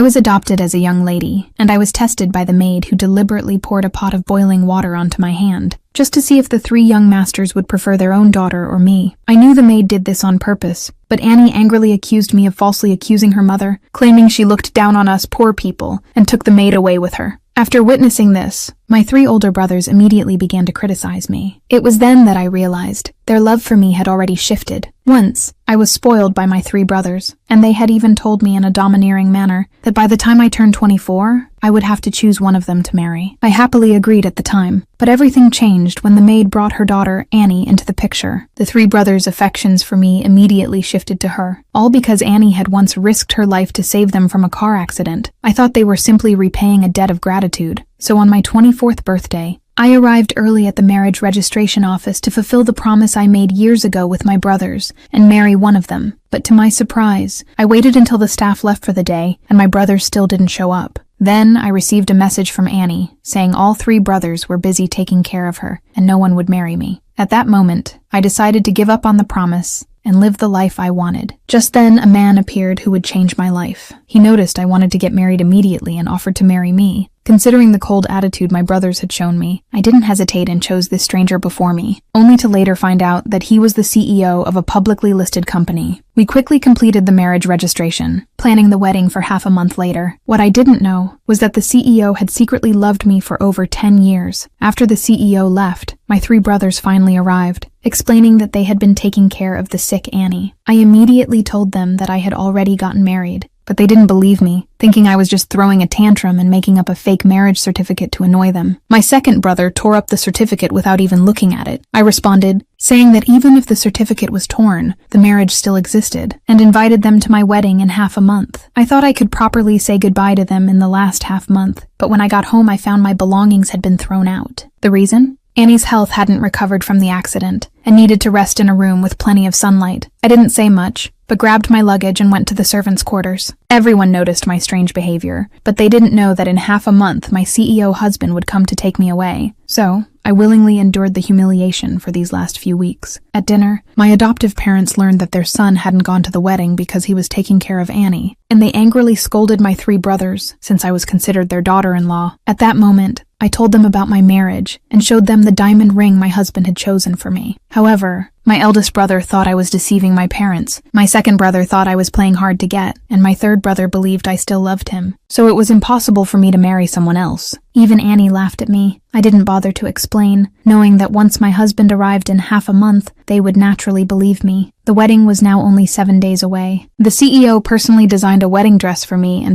was adopted as a young lady, and I was tested by the maid who deliberately poured a pot of boiling water onto my hand, just to see if the 3 young masters would prefer their own daughter or me. I knew the maid did this on purpose, but Annie angrily accused me of falsely accusing her mother, claiming she looked down on us poor people and took the maid away with her. After witnessing this, my 3 older brothers immediately began to criticize me. It was then that I realized their love for me had already shifted. Once, I was spoiled by my 3 brothers, and they had even told me in a domineering manner that by the time I turned 24, I would have to choose one of them to marry. I happily agreed at the time, but everything changed when the maid brought her daughter, Annie, into the picture. The 3 brothers' affections for me immediately shifted to her, all because Annie had once risked her life to save them from a car accident. I thought they were simply repaying a debt of gratitude. So on my 24th birthday, I arrived early at the marriage registration office to fulfill the promise I made years ago with my brothers and marry one of them. But to my surprise, I waited until the staff left for the day and my brothers still didn't show up. Then I received a message from Annie saying all 3 brothers were busy taking care of her and no one would marry me. At that moment, I decided to give up on the promise and live the life I wanted. Just then, a man appeared who would change my life. He noticed I wanted to get married immediately and offered to marry me. Considering the cold attitude my brothers had shown me, I didn't hesitate and chose this stranger before me, only to later find out that he was the CEO of a publicly listed company. We quickly completed the marriage registration, planning the wedding for half a month later. What I didn't know was that the CEO had secretly loved me for over 10 years. After the CEO left, my 3 brothers finally arrived, explaining that they had been taking care of the sick Annie. I immediately told them that I had already gotten married, but they didn't believe me, thinking I was just throwing a tantrum and making up a fake marriage certificate to annoy them. My second brother tore up the certificate without even looking at it. I responded, saying that even if the certificate was torn, the marriage still existed, and invited them to my wedding in half a month. I thought I could properly say goodbye to them in the last half month, but when I got home I found my belongings had been thrown out. The reason? Annie's health hadn't recovered from the accident and needed to rest in a room with plenty of sunlight. I didn't say much, but grabbed my luggage and went to the servants' quarters. Everyone noticed my strange behavior, but they didn't know that in half a month my CEO husband would come to take me away. So, I willingly endured the humiliation for these last few weeks. At dinner, my adoptive parents learned that their son hadn't gone to the wedding because he was taking care of Annie, and they angrily scolded my 3 brothers since I was considered their daughter-in-law. At that moment, I told them about my marriage and showed them the diamond ring my husband had chosen for me. However, my eldest brother thought I was deceiving my parents, my second brother thought I was playing hard to get, and my third brother believed I still loved him. So it was impossible for me to marry someone else. Even Annie laughed at me. I didn't bother to explain, knowing that once my husband arrived in half a month, they would naturally believe me. The wedding was now only 7 days away. The CEO personally designed a wedding dress for me and told